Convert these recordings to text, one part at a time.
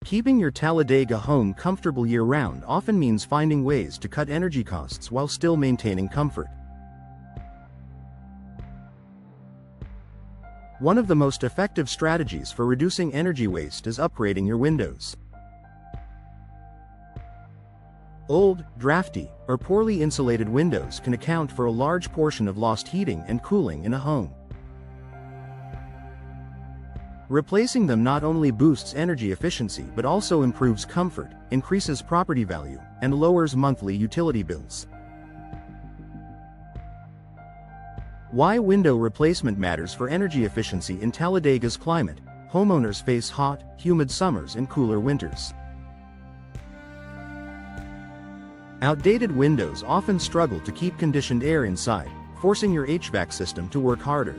Keeping your Talladega home comfortable year-round often means finding ways to cut energy costs while still maintaining comfort. One of the most effective strategies for reducing energy waste is upgrading your windows. Old, drafty, or poorly insulated windows can account for a large portion of lost heating and cooling in a home. Replacing them not only boosts energy efficiency but also improves comfort, increases property value, and lowers monthly utility bills. Why window replacement matters for energy efficiency in Talladega's climate. Homeowners face hot, humid summers and cooler winters. Outdated windows often struggle to keep conditioned air inside, forcing your HVAC system to work harder.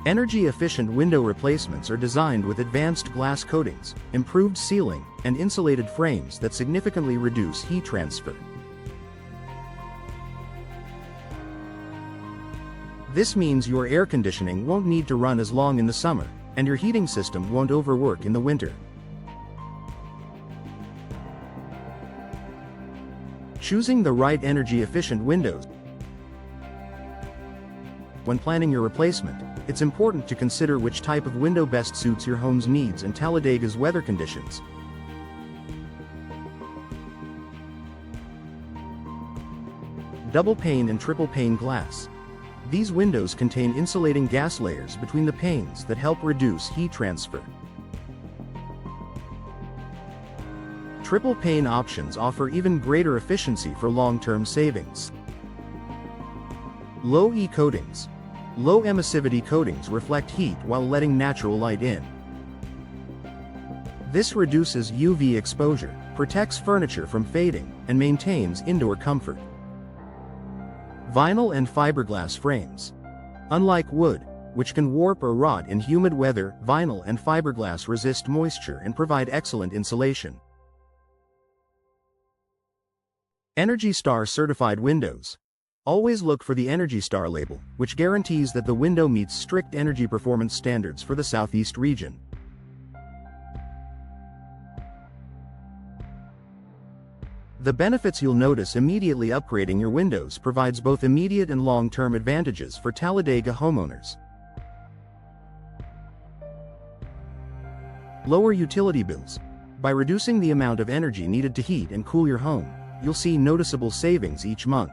Energy-efficient window replacements are designed with advanced glass coatings, improved sealing, and insulated frames that significantly reduce heat transfer. This means your air conditioning won't need to run as long in the summer, and your heating system won't overwork in the winter. Choosing the right energy-efficient windows. When planning your replacement, it's important to consider which type of window best suits your home's needs and Talladega's weather conditions. Double pane and triple pane glass. These windows contain insulating gas layers between the panes that help reduce heat transfer. Triple pane options offer even greater efficiency for long-term savings. Low E coatings. Low emissivity coatings reflect heat while letting natural light in. This reduces UV exposure, protects furniture from fading, and maintains indoor comfort. Vinyl and fiberglass frames. Unlike wood, which can warp or rot in humid weather, vinyl and fiberglass resist moisture and provide excellent insulation. Energy Star certified windows. Always look for the Energy Star label, which guarantees that the window meets strict energy performance standards for the Southeast region. The benefits you'll notice immediately upgrading your windows provides both immediate and long-term advantages for Talladega homeowners. Lower utility bills. By reducing the amount of energy needed to heat and cool your home, you'll see noticeable savings each month.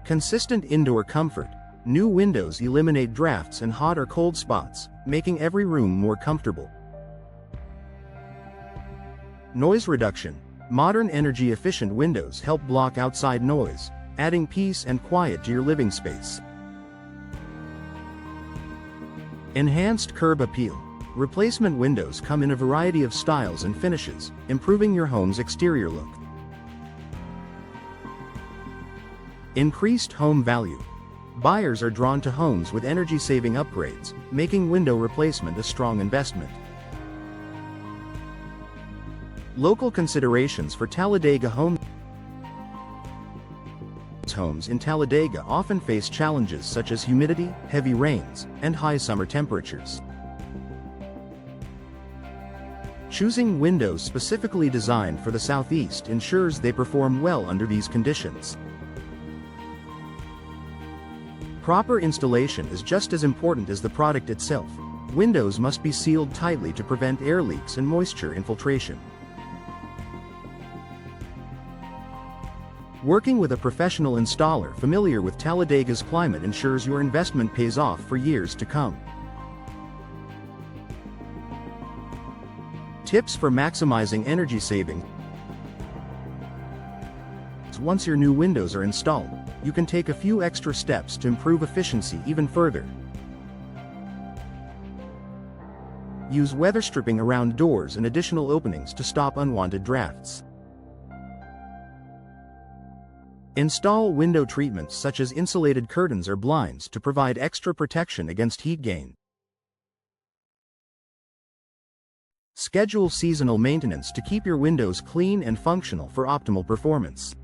Consistent indoor comfort. New windows eliminate drafts and hot or cold spots, making every room more comfortable. Noise reduction. Modern energy-efficient windows help block outside noise, adding peace and quiet to your living space. Enhanced curb appeal. Replacement windows come in a variety of styles and finishes, improving your home's exterior look. Increased home value. Buyers are drawn to homes with energy-saving upgrades, making window replacement a strong investment. Local considerations for Talladega homes. Homes in Talladega often face challenges such as humidity, heavy rains, and high summer temperatures. Choosing windows specifically designed for the Southeast ensures they perform well under these conditions. Proper installation is just as important as the product itself. Windows must be sealed tightly to prevent air leaks and moisture infiltration. Working with a professional installer familiar with Talladega's climate ensures your investment pays off for years to come. Tips for maximizing energy savings. Once your new windows are installed, you can take a few extra steps to improve efficiency even further. Use weather stripping around doors and additional openings to stop unwanted drafts. Install window treatments such as insulated curtains or blinds to provide extra protection against heat gain. Schedule seasonal maintenance to keep your windows clean and functional for optimal performance.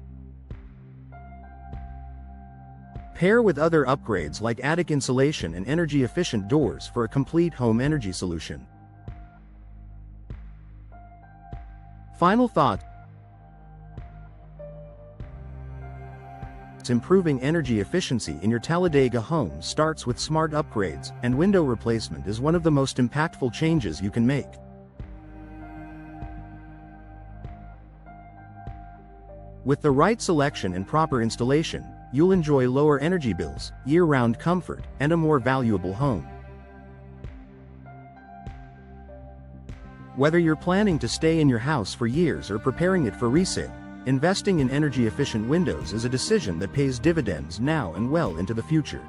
Pair with other upgrades like attic insulation and energy-efficient doors for a complete home energy solution. Final thought: improving energy efficiency in your Talladega home starts with smart upgrades, and window replacement is one of the most impactful changes you can make. With the right selection and proper installation, you'll enjoy lower energy bills, year-round comfort, and a more valuable home. Whether you're planning to stay in your house for years or preparing it for resale, investing in energy-efficient windows is a decision that pays dividends now and well into the future.